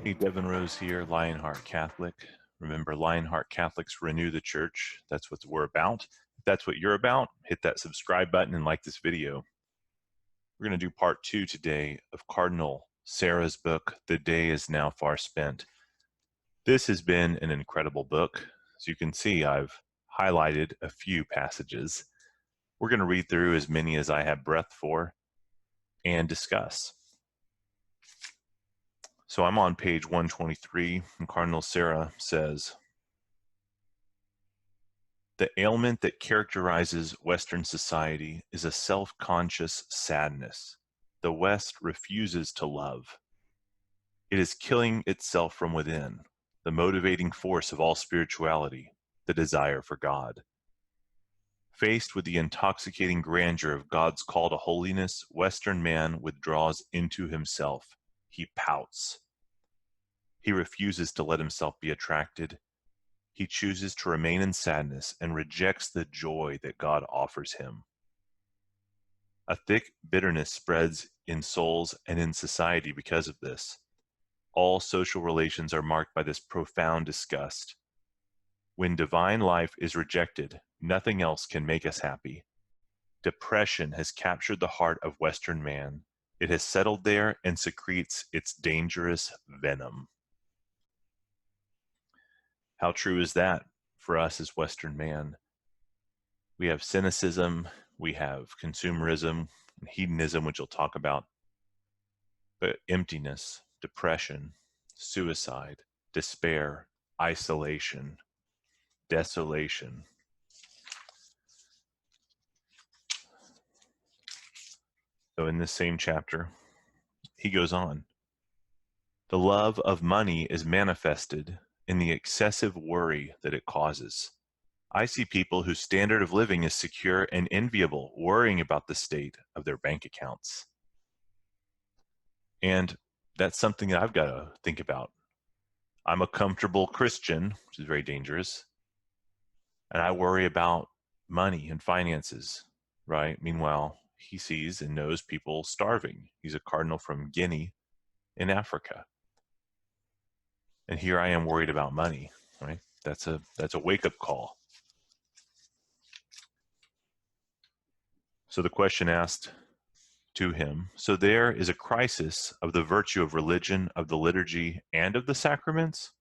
Hey, Devin Rose here, Lionheart Catholic. Remember, Lionheart Catholics renew the church. That's what we're about. If that's what you're about, hit that subscribe button and like this video. We're going to do part 2 today of Cardinal Sarah's book, The Day Is Now Far Spent. This has been an incredible book. As you can see, I've highlighted a few passages. We're going to read through as many as I have breath for and discuss. So I'm on page 123, and Cardinal Sarah says, "The ailment that characterizes Western society is a self-conscious sadness. The West refuses to love. It is killing itself from within, the motivating force of all spirituality, the desire for God. Faced with the intoxicating grandeur of God's call to holiness, Western man withdraws into himself. He pouts. He refuses to let himself be attracted. He chooses to remain in sadness and rejects the joy that God offers him. A thick bitterness spreads in souls and in society because of this. All social relations are marked by this profound disgust. When divine life is rejected, nothing else can make us happy. Depression has captured the heart of Western man. It has settled there and secretes its dangerous venom." How true is that for us as Western man? We have cynicism, we have consumerism, and hedonism, which we'll talk about, but emptiness, depression, suicide, despair, isolation, desolation. So in this same chapter, he goes on, "The love of money is manifested in the excessive worry that it causes. I see people whose standard of living is secure and enviable, worrying about the state of their bank accounts." And that's something that I've got to think about. I'm a comfortable Christian, which is very dangerous, and I worry about money and finances, right? Meanwhile, he sees and knows people starving. He's a cardinal from Guinea in Africa. And here I am worried about money, right? That's a wake-up call. So the question asked to him, so there is a crisis of the virtue of religion, of the liturgy, and of the sacraments?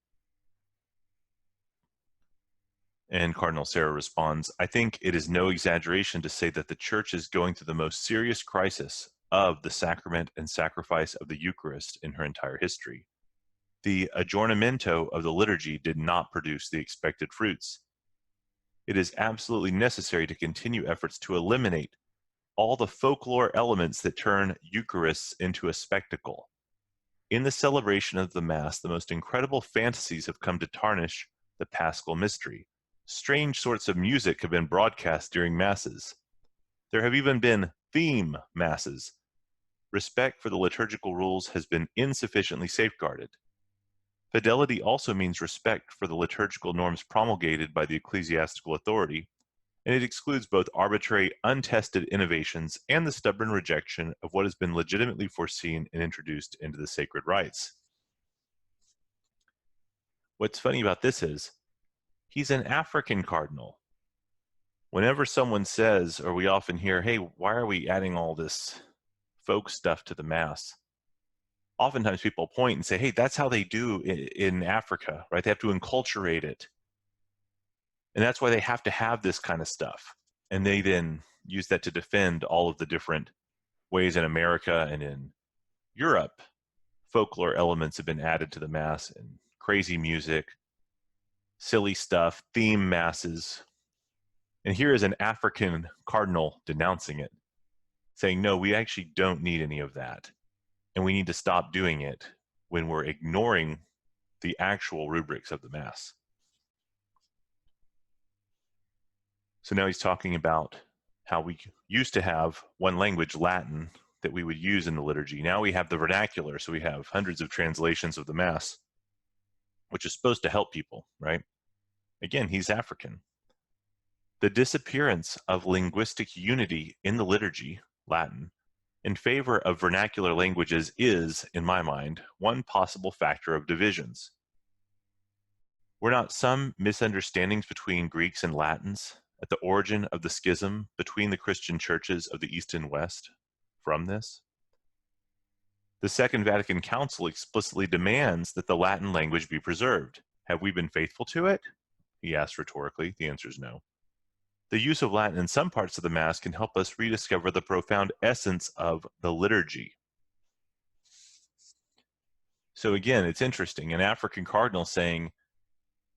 And Cardinal Sarah responds, I think it is no exaggeration to say that the Church is going through the most serious crisis of the sacrament and sacrifice of the Eucharist in her entire history. The aggiornamento of the liturgy did not produce the expected fruits. It is absolutely necessary to continue efforts to eliminate all the folklore elements that turn Eucharists into a spectacle. In the celebration of the Mass, the most incredible fantasies have come to tarnish the Paschal mystery. Strange sorts of music have been broadcast during Masses. There have even been theme Masses. Respect for the liturgical rules has been insufficiently safeguarded. Fidelity also means respect for the liturgical norms promulgated by the ecclesiastical authority, and it excludes both arbitrary, untested innovations and the stubborn rejection of what has been legitimately foreseen and introduced into the sacred rites. What's funny about this is, he's an African cardinal. Whenever someone says, or we often hear, hey, why are we adding all this folk stuff to the Mass? Oftentimes people point and say, hey, that's how they do in Africa, right? They have to enculturate it. And that's why they have to have this kind of stuff. And they then use that to defend all of the different ways in America and in Europe, folklore elements have been added to the Mass, and crazy music, silly stuff, theme Masses. And here is an African cardinal denouncing it, saying, no, we actually don't need any of that. And we need to stop doing it when we're ignoring the actual rubrics of the Mass. So now he's talking about how we used to have one language, Latin, that we would use in the liturgy. Now we have the vernacular, so we have hundreds of translations of the Mass, which is supposed to help people, right? Again, he's African. The disappearance of linguistic unity in the liturgy, Latin, in favor of vernacular languages is, in my mind, one possible factor of divisions. Were not some misunderstandings between Greeks and Latins at the origin of the schism between the Christian churches of the East and West from this? The Second Vatican Council explicitly demands that the Latin language be preserved. Have we been faithful to it? He asked rhetorically. The answer is no. The use of Latin in some parts of the Mass can help us rediscover the profound essence of the liturgy. So again, it's interesting. An African cardinal saying,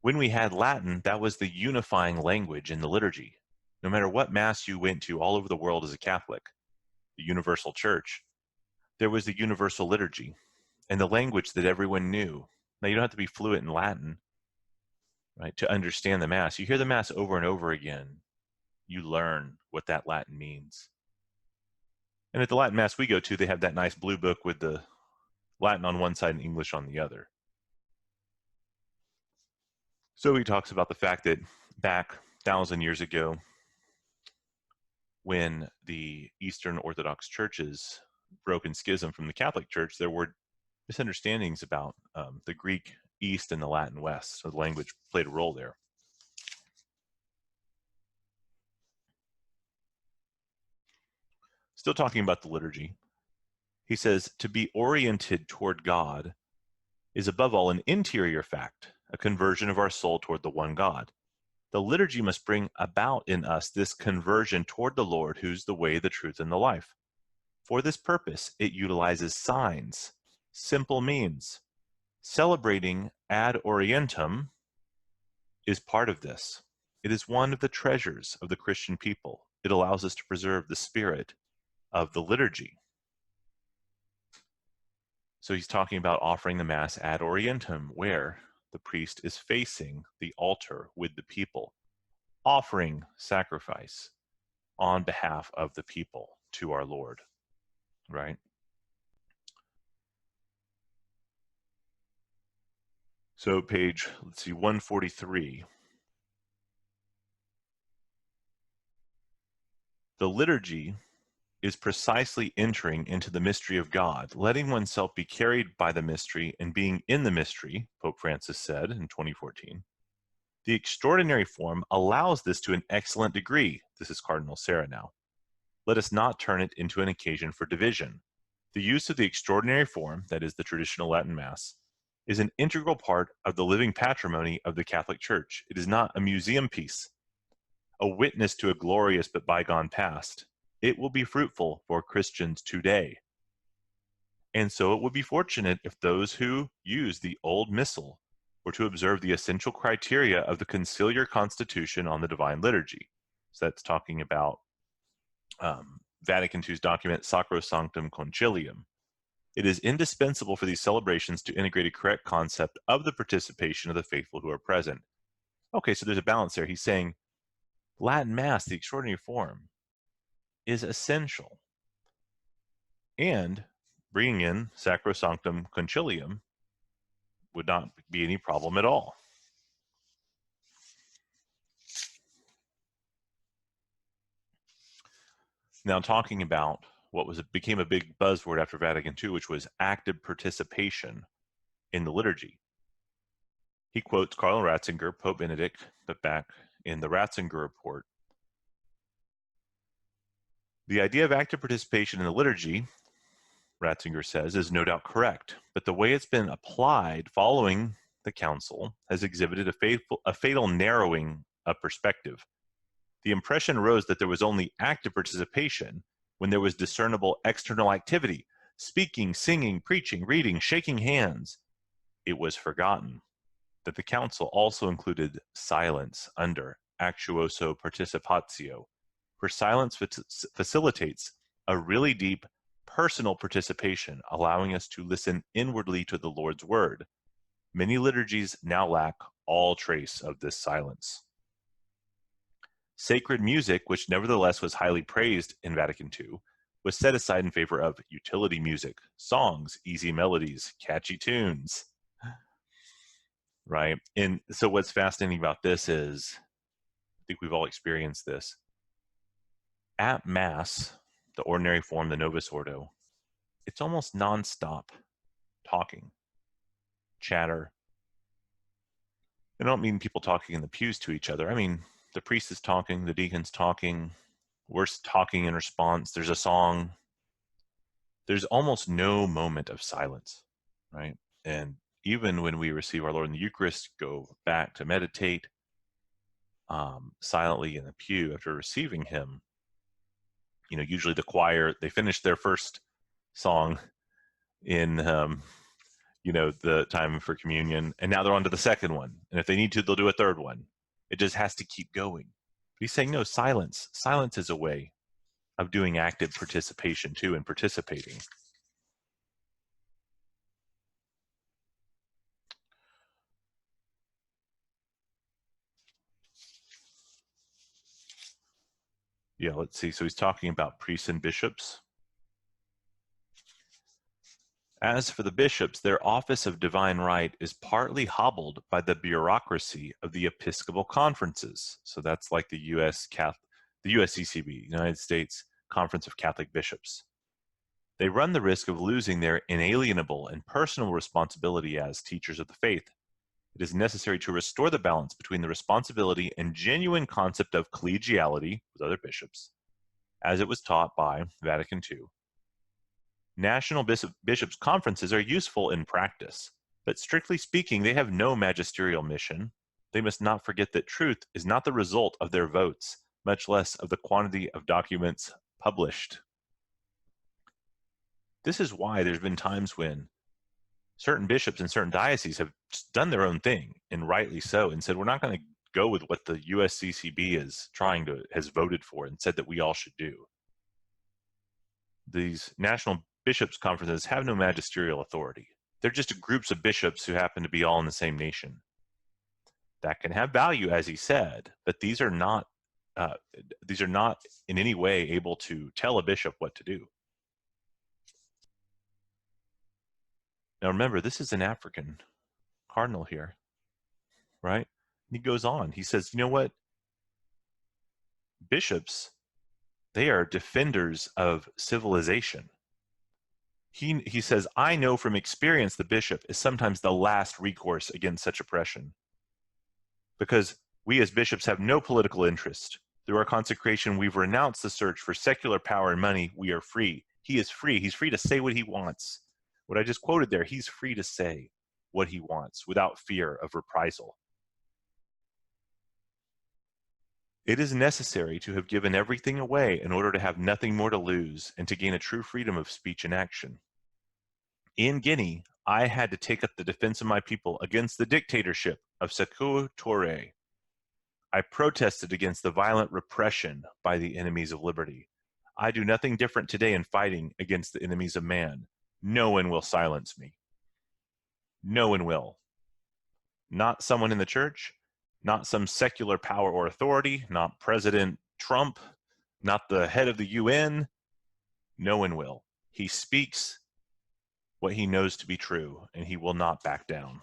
when we had Latin, that was the unifying language in the liturgy. No matter what Mass you went to all over the world as a Catholic, the universal church, there was the universal liturgy and the language that everyone knew. Now, you don't have to be fluent in Latin, right, to understand the Mass. You hear the Mass over and over again. You learn what that Latin means. And at the Latin Mass we go to, they have that nice blue book with the Latin on one side and English on the other. So he talks about the fact that back 1,000 years ago, when the Eastern Orthodox churches broke in schism from the Catholic Church, there were misunderstandings about the Greek East and the Latin West. So the language played a role there. Still talking about the liturgy, he says, to be oriented toward God is above all an interior fact, a conversion of our soul toward the one God. The liturgy must bring about in us this conversion toward the Lord, who's the way, the truth, and the life. For this purpose, it utilizes signs, simple means. Celebrating ad orientem is part of this. It is one of the treasures of the Christian people. It allows us to preserve the spirit of the liturgy. So he's talking about offering the Mass ad orientem, where the priest is facing the altar with the people, offering sacrifice on behalf of the people to our Lord, right? So page, 143. The liturgy is precisely entering into the mystery of God, letting oneself be carried by the mystery and being in the mystery, Pope Francis said in 2014. The extraordinary form allows this to an excellent degree. This is Cardinal Sarah now. Let us not turn it into an occasion for division. The use of the extraordinary form, that is the traditional Latin Mass, is an integral part of the living patrimony of the Catholic Church. It is not a museum piece, a witness to a glorious but bygone past. It will be fruitful for Christians today. And so it would be fortunate if those who use the old missal were to observe the essential criteria of the conciliar constitution on the divine liturgy. So that's talking about Vatican II's document Sacrosanctum Concilium. It is indispensable for these celebrations to integrate a correct concept of the participation of the faithful who are present. Okay, so there's a balance there. He's saying Latin Mass, the extraordinary form, is essential. And bringing in Sacrosanctum Concilium would not be any problem at all. Now, talking about what became a big buzzword after Vatican II, which was active participation in the liturgy. He quotes Cardinal Ratzinger, Pope Benedict, but back in the Ratzinger report. The idea of active participation in the liturgy, Ratzinger says, is no doubt correct, but the way it's been applied following the council has exhibited a fatal narrowing of perspective. The impression arose that there was only active participation when there was discernible external activity, speaking, singing, preaching, reading, shaking hands. It was forgotten that the council also included silence under actuoso participatio, for silence facilitates a really deep personal participation, allowing us to listen inwardly to the Lord's word. Many liturgies now lack all trace of this silence. Sacred music, which nevertheless was highly praised in Vatican II, was set aside in favor of utility music, songs, easy melodies, catchy tunes, right? And so what's fascinating about this is, I think we've all experienced this. At Mass, the ordinary form, the Novus Ordo, it's almost nonstop talking, chatter. I don't mean people talking in the pews to each other. I mean, the priest is talking, the deacon's talking, we're talking in response. There's a song. There's almost no moment of silence, right? And even when we receive our Lord in the Eucharist, go back to meditate silently in the pew after receiving him, usually the choir, they finish their first song in, the time for communion, and now they're on to the second one. And if they need to, they'll do a third one. It just has to keep going. But he's saying, no, silence. Silence is a way of doing active participation too, and participating. Yeah, let's see. So he's talking about priests and bishops. As for the bishops, their office of divine right is partly hobbled by the bureaucracy of the Episcopal conferences. So that's like the USCCB, United States Conference of Catholic Bishops. They run the risk of losing their inalienable and personal responsibility as teachers of the faith. It is necessary to restore the balance between the responsibility and genuine concept of collegiality with other bishops, as it was taught by Vatican II. National bishops' conferences are useful in practice, but strictly speaking, they have no magisterial mission. They must not forget that truth is not the result of their votes, much less of the quantity of documents published. This is why there's been times when certain bishops in certain dioceses have done their own thing, and rightly so, and said, we're not going to go with what the USCCB has voted for and said that we all should do. These national bishops' conferences have no magisterial authority. They're just groups of bishops who happen to be all in the same nation. That can have value, as he said, but these are not in any way able to tell a bishop what to do. Now remember, this is an African cardinal here, right? And he goes on. He says, you know what? Bishops, they are defenders of civilization. He says, I know from experience the bishop is sometimes the last recourse against such oppression, because we as bishops have no political interest. Through our consecration, we've renounced the search for secular power and money. We are free. He is free. He's free to say what he wants. What I just quoted there, he's free to say what he wants without fear of reprisal. It is necessary to have given everything away in order to have nothing more to lose and to gain a true freedom of speech and action. In Guinea, I had to take up the defense of my people against the dictatorship of Sékou Touré. I protested against the violent repression by the enemies of liberty. I do nothing different today in fighting against the enemies of man. No one will silence me. No one will. Not someone in the church, not some secular power or authority, not President Trump, not the head of the UN. No one will. He speaks what he knows to be true, and he will not back down.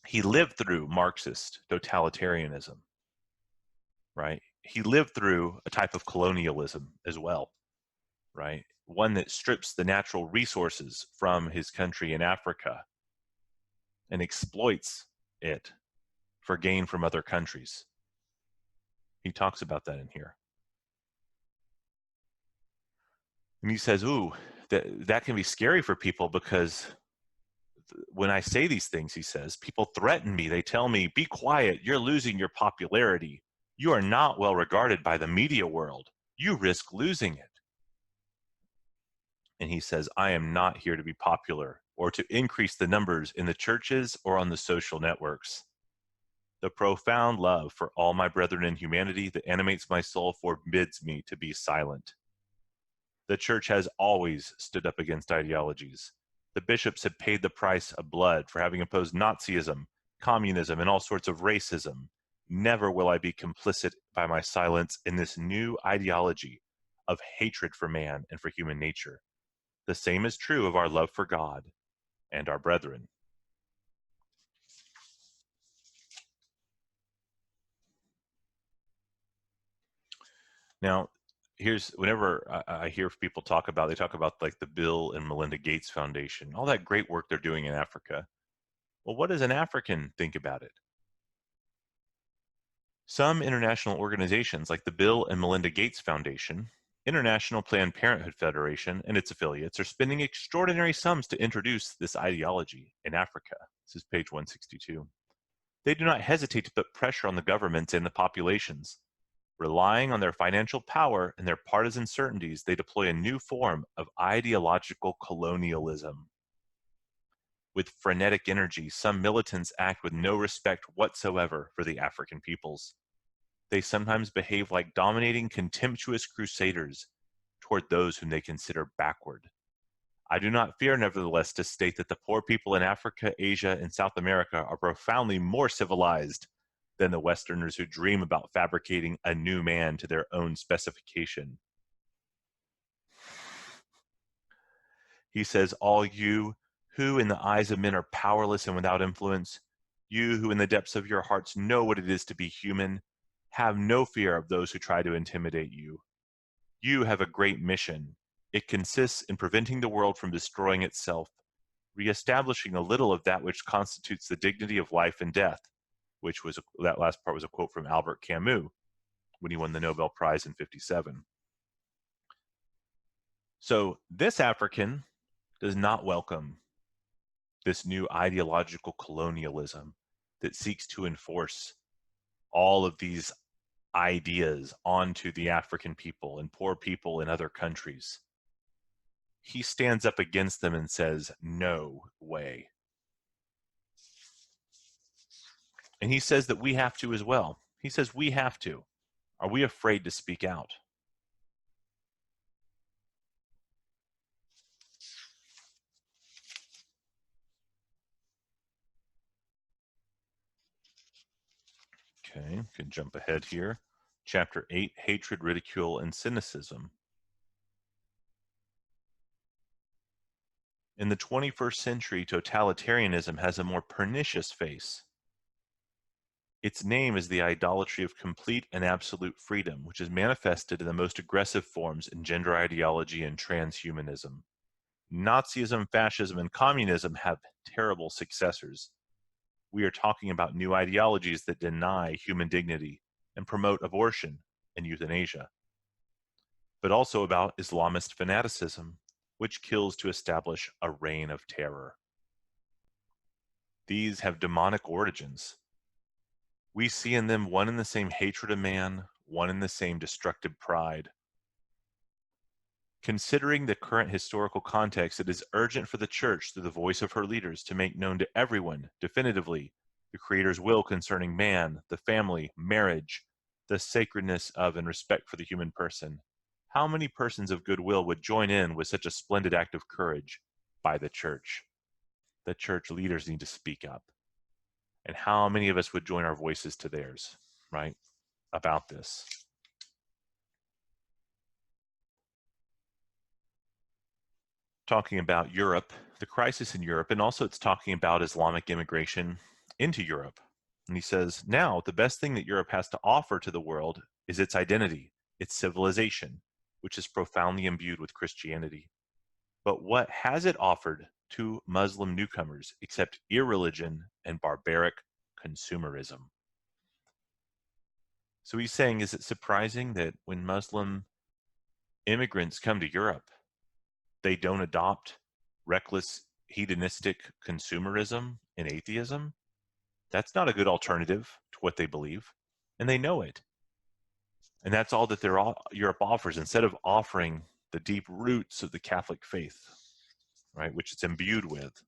He lived through Marxist totalitarianism, right? He lived through a type of colonialism as well, right? One that strips the natural resources from his country in Africa and exploits it for gain from other countries. He talks about that in here. And he says, ooh, that can be scary for people, because when I say these things, he says, people threaten me. They tell me, be quiet, you're losing your popularity. You are not well regarded by the media world. You risk losing it. And he says, I am not here to be popular or to increase the numbers in the churches or on the social networks. The profound love for all my brethren in humanity that animates my soul forbids me to be silent. The church has always stood up against ideologies. The bishops have paid the price of blood for having opposed Nazism, communism, and all sorts of racism. Never will I be complicit by my silence in this new ideology of hatred for man and for human nature. The same is true of our love for God and our brethren. Now, whenever I hear people talk about, they talk about like the Bill and Melinda Gates Foundation, all that great work they're doing in Africa. Well, what does an African think about it? Some international organizations like the Bill and Melinda Gates Foundation, International Planned Parenthood Federation, and its affiliates are spending extraordinary sums to introduce this ideology in Africa. This is page 162. They do not hesitate to put pressure on the governments and the populations. Relying on their financial power and their partisan certainties, they deploy a new form of ideological colonialism. With frenetic energy, some militants act with no respect whatsoever for the African peoples. They sometimes behave like dominating, contemptuous crusaders toward those whom they consider backward. I do not fear, nevertheless, to state that the poor people in Africa, Asia, and South America are profoundly more civilized than the Westerners who dream about fabricating a new man to their own specification. He says, all you who in the eyes of men are powerless and without influence, you who in the depths of your hearts know what it is to be human, have no fear of those who try to intimidate you. You have a great mission. It consists in preventing the world from destroying itself, reestablishing a little of that which constitutes the dignity of life and death, that last part was a quote from Albert Camus when he won the Nobel Prize in 1957. So this African does not welcome this new ideological colonialism that seeks to enforce all of these ideas onto the African people and poor people in other countries. He stands up against them and says, no way. And he says that we have to as well. He says we have to. Are we afraid to speak out? Okay, we can jump ahead here. Chapter 8, Hatred, Ridicule, and Cynicism. In the 21st century, totalitarianism has a more pernicious face. Its name is the idolatry of complete and absolute freedom, which is manifested in the most aggressive forms in gender ideology and transhumanism. Nazism, fascism, and communism have terrible successors. We are talking about new ideologies that deny human dignity and promote abortion and euthanasia, but also about Islamist fanaticism, which kills to establish a reign of terror. These have demonic origins. We see in them one and the same hatred of man, one and the same destructive pride. Considering the current historical context, it is urgent for the Church, through the voice of her leaders, to make known to everyone, definitively, the Creator's will concerning man, the family, marriage, the sacredness of and respect for the human person. How many persons of goodwill would join in with such a splendid act of courage by the Church? The Church leaders need to speak up. And how many of us would join our voices to theirs, right, about this? Talking about Europe, the crisis in Europe, and also it's talking about Islamic immigration into Europe. And he says, now the best thing that Europe has to offer to the world is its identity, its civilization, which is profoundly imbued with Christianity. But what has it offered to Muslim newcomers except irreligion and barbaric consumerism? So he's saying, is it surprising that when Muslim immigrants come to Europe, they don't adopt reckless, hedonistic consumerism and atheism? That's not a good alternative to what they believe, and they know it. And that's all that Europe offers, instead of offering the deep roots of the Catholic faith, right, which it's imbued with.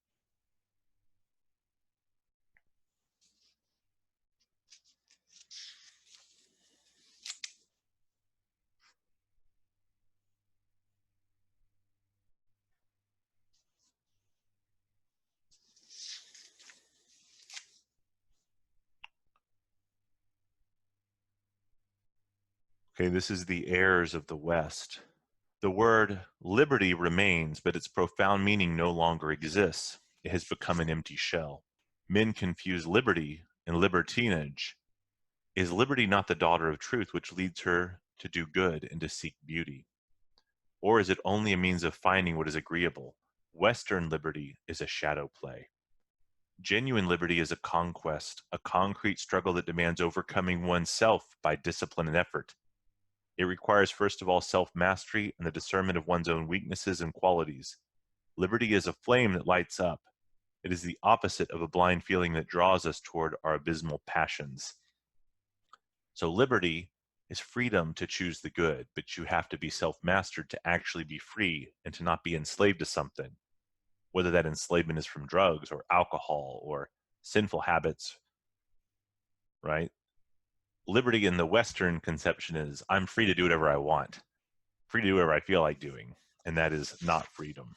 Okay, this is the heirs of the West. The word liberty remains, but its profound meaning no longer exists. It has become an empty shell. Men confuse liberty and libertinage. Is liberty not the daughter of truth, which leads her to do good and to seek beauty? Or is it only a means of finding what is agreeable? Western liberty is a shadow play. Genuine liberty is a conquest, a concrete struggle that demands overcoming oneself by discipline and effort. It requires, first of all, self-mastery and the discernment of one's own weaknesses and qualities. Liberty is a flame that lights up. It is the opposite of a blind feeling that draws us toward our abysmal passions. So liberty is freedom to choose the good, but you have to be self-mastered to actually be free and to not be enslaved to something, whether that enslavement is from drugs or alcohol or sinful habits, right? Liberty in the Western conception is I'm free to do whatever I want, free to do whatever I feel like doing, and that is not freedom.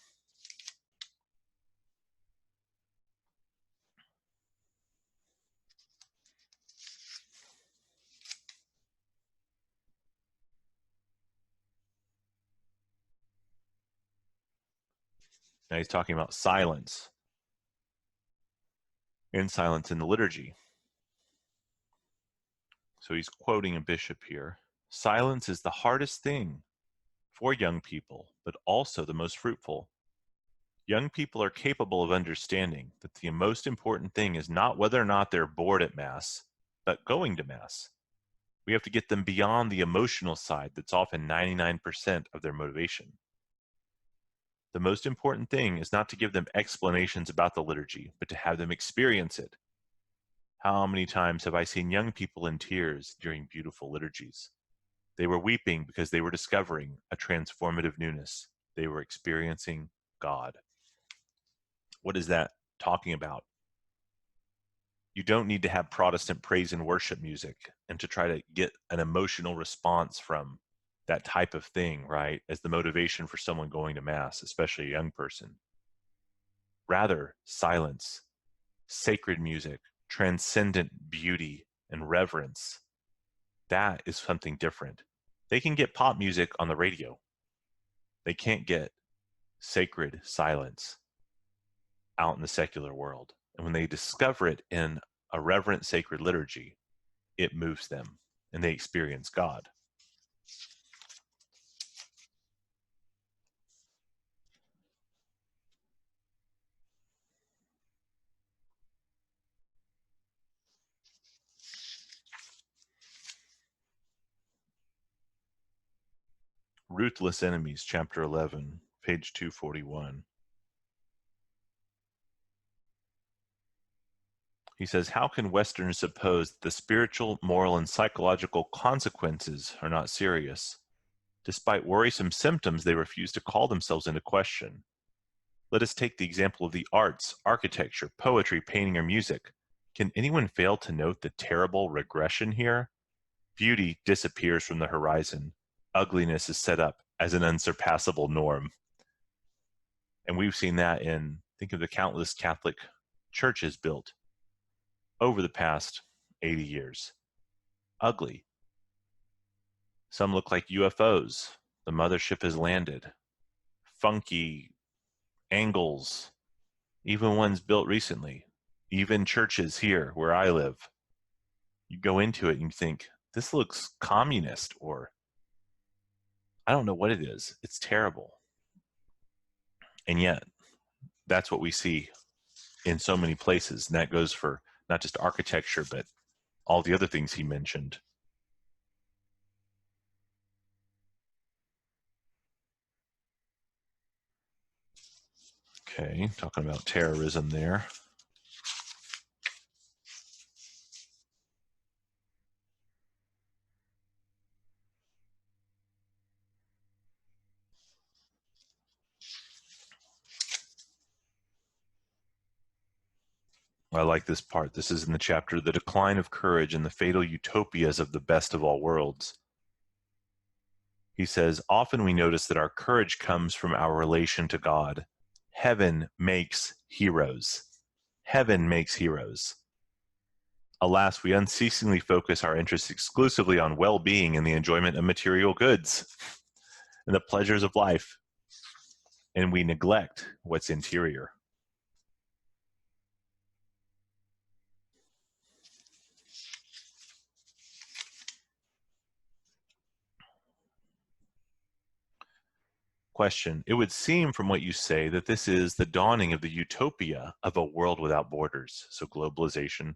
Now he's talking about silence and silence in the liturgy. So he's quoting a bishop here. Silence is the hardest thing for young people, but also the most fruitful. Young people are capable of understanding that the most important thing is not whether or not they're bored at Mass, but going to Mass. We have to get them beyond the emotional side that's often 99% of their motivation. The most important thing is not to give them explanations about the liturgy, but to have them experience it. How many times have I seen young people in tears during beautiful liturgies? They were weeping because they were discovering a transformative newness. They were experiencing God. What is that talking about? You don't need to have Protestant praise and worship music and to try to get an emotional response from that type of thing, right, as the motivation for someone going to Mass, especially a young person. Rather, silence, sacred music, transcendent beauty, and reverence. That is something different. They can get pop music on the radio. They can't get sacred silence out in the secular world. And when they discover it in a reverent sacred liturgy, it moves them and they experience God. Ruthless Enemies, chapter 11, page 241. He says, how can Westerners suppose the spiritual, moral, and psychological consequences are not serious? Despite worrisome symptoms, they refuse to call themselves into question. Let us take the example of the arts, architecture, poetry, painting, or music. Can anyone fail to note the terrible regression here? Beauty disappears from the horizon. Ugliness is set up as an unsurpassable norm. And we've seen that think of the countless Catholic churches built over the past 80 years. Ugly. Some look like UFOs. The mothership has landed. Funky angles, even ones built recently. Even churches here where I live. You go into it and you think, this looks communist, or I don't know what it is. It's terrible. And yet, that's what we see in so many places. And that goes for not just architecture, but all the other things he mentioned. Okay, talking about terrorism there. I like this part. This is in the chapter, The Decline of Courage and the Fatal Utopias of the Best of All Worlds. He says, often we notice that our courage comes from our relation to God. Heaven makes heroes. Heaven makes heroes. Alas, we unceasingly focus our interests exclusively on well-being and the enjoyment of material goods and the pleasures of life, and we neglect what's interior. Question: it would seem from what you say that this is the dawning of the utopia of a world without borders, so globalization.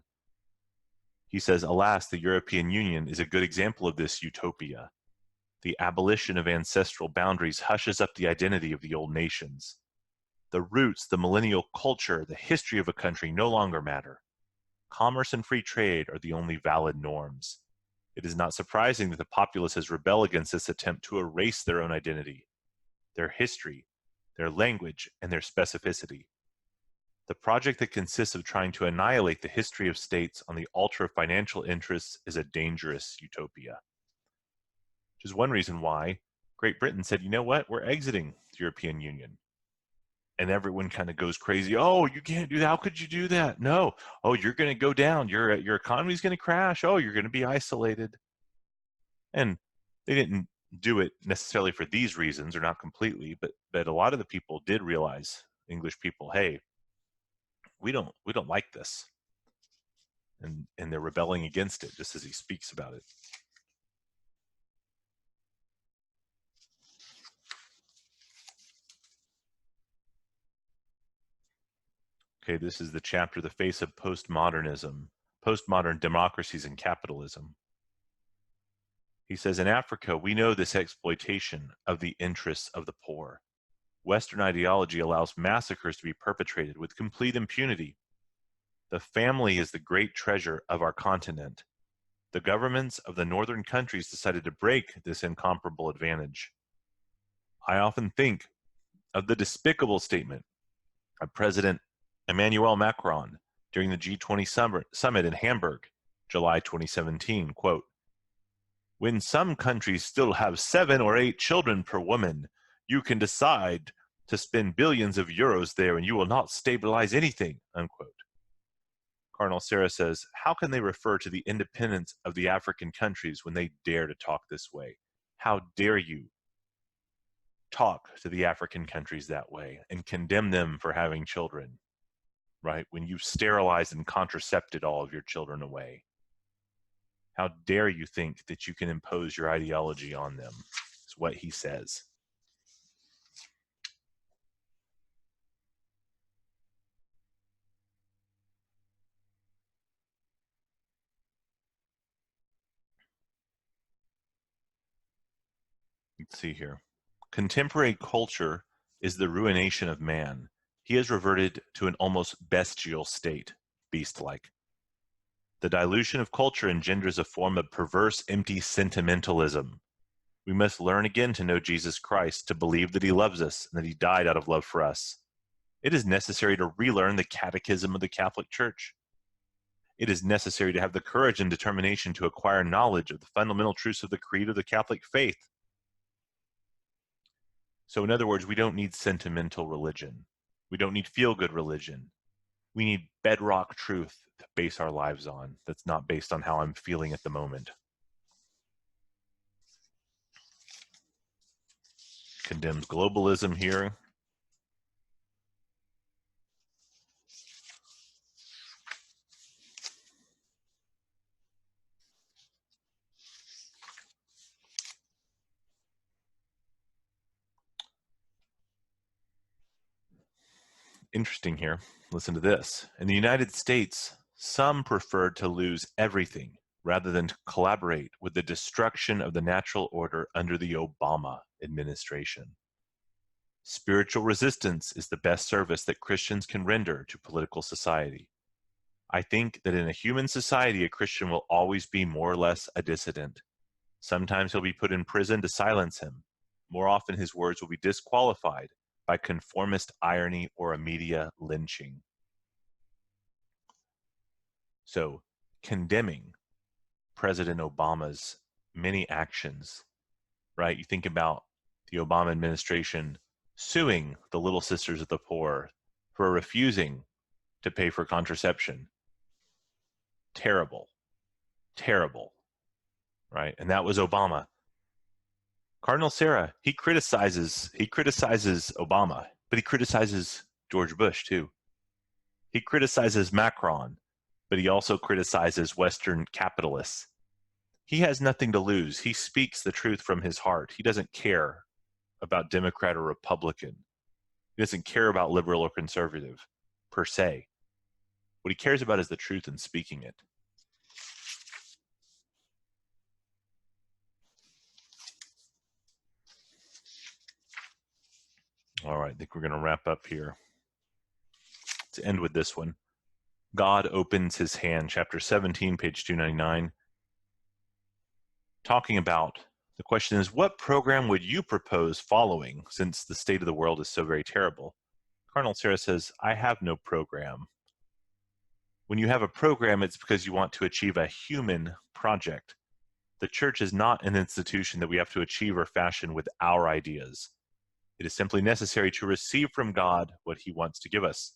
He says, alas, the European Union is a good example of this utopia. The abolition of ancestral boundaries hushes up the identity of the old nations. The roots, the millennial culture, the history of a country no longer matter. Commerce and free trade are the only valid norms. It is not surprising that the populace has rebelled against this attempt to erase their own identity, their history, their language, and their specificity. The project that consists of trying to annihilate the history of states on the altar of financial interests is a dangerous utopia. Which is one reason why Great Britain said, you know what, we're exiting the European Union. And everyone kind of goes crazy. Oh, you can't do that. How could you do that? No. Oh, you're going to go down. Your economy's going to crash. Oh, you're going to be isolated. And they didn't do it necessarily for these reasons, or not completely, but a lot of the people did realize, English people, hey, we don't like this, and they're rebelling against it, just as he speaks about it. Okay, this is the chapter, The Face of Postmodernism, Postmodern Democracies and Capitalism. He says, in Africa, we know this exploitation of the interests of the poor. Western ideology allows massacres to be perpetrated with complete impunity. The family is the great treasure of our continent. The governments of the northern countries decided to break this incomparable advantage. I often think of the despicable statement of President Emmanuel Macron during the G20 summit in Hamburg, July 2017, quote, when some countries still have 7 or 8 children per woman, you can decide to spend billions of euros there and you will not stabilize anything, unquote. Cardinal Sarah says, how can they refer to the independence of the African countries when they dare to talk this way? How dare you talk to the African countries that way and condemn them for having children, right? When you've sterilized and contracepted all of your children away. How dare you think that you can impose your ideology on them, is what he says. Let's see here. Contemporary culture is the ruination of man. He has reverted to an almost bestial state, beast-like. The dilution of culture engenders a form of perverse, empty sentimentalism. We must learn again to know Jesus Christ, to believe that he loves us and that he died out of love for us. It is necessary to relearn the catechism of the Catholic Church. It is necessary to have the courage and determination to acquire knowledge of the fundamental truths of the creed of the Catholic faith. So in other words, we don't need sentimental religion. We don't need feel-good religion. We need bedrock truth to base our lives on that's not based on how I'm feeling at the moment. Condemns globalism here. Interesting here. Listen to this. In the United States, some preferred to lose everything rather than to collaborate with the destruction of the natural order under the Obama administration. Spiritual resistance is the best service that Christians can render to political society. I think that in a human society, a Christian will always be more or less a dissident. Sometimes he'll be put in prison to silence him. More often, his words will be disqualified by conformist irony or a media lynching. So, condemning President Obama's many actions, right? You think about the Obama administration suing the Little Sisters of the Poor for refusing to pay for contraception. Terrible, terrible, right? And that was Obama. Cardinal Sarah, he criticizes Obama, but he criticizes George Bush too. He criticizes Macron, but he also criticizes Western capitalists. He has nothing to lose. He speaks the truth from his heart. He doesn't care about Democrat or Republican. He doesn't care about liberal or conservative, per se. What he cares about is the truth and speaking it. All right, I think we're going to wrap up here. To end with this one. God opens his hand, chapter 17, page 299. Talking about, the question is, what program would you propose following since the state of the world is so very terrible? Cardinal Sarah says, I have no program. When you have a program, it's because you want to achieve a human project. The church is not an institution that we have to achieve or fashion with our ideas. It is simply necessary to receive from God what he wants to give us.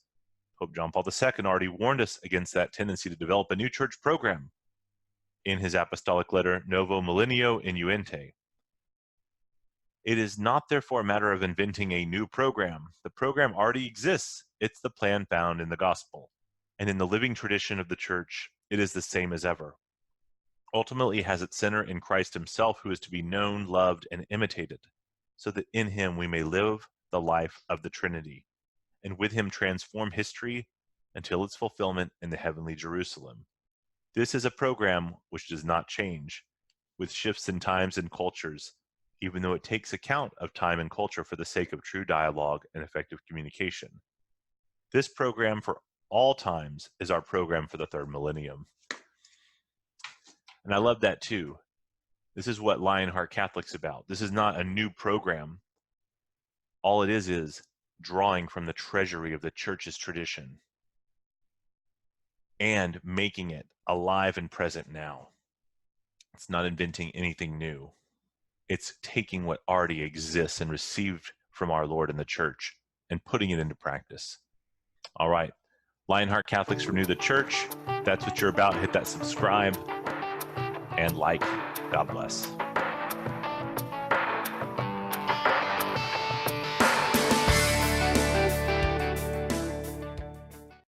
Pope John Paul II already warned us against that tendency to develop a new church program in his apostolic letter, Novo Millennio Inuente. It is not therefore a matter of inventing a new program. The program already exists. It's the plan found in the gospel. And in the living tradition of the church, it is the same as ever. Ultimately, it has its center in Christ himself, who is to be known, loved, and imitated, so that in him we may live the life of the Trinity, and with him transform history until its fulfillment in the heavenly Jerusalem. This is a program which does not change, with shifts in times and cultures, even though it takes account of time and culture for the sake of true dialogue and effective communication. This program for all times is our program for the third millennium. And I love that too. This is what Lionheart Catholic's about. This is not a new program. All it is drawing from the treasury of the church's tradition and making it alive and present now. It's not inventing anything new. It's taking what already exists and received from our Lord in the church and putting it into practice. All right. Lionheart Catholics Renew the Church. If that's what you're about, hit that subscribe and like. God bless.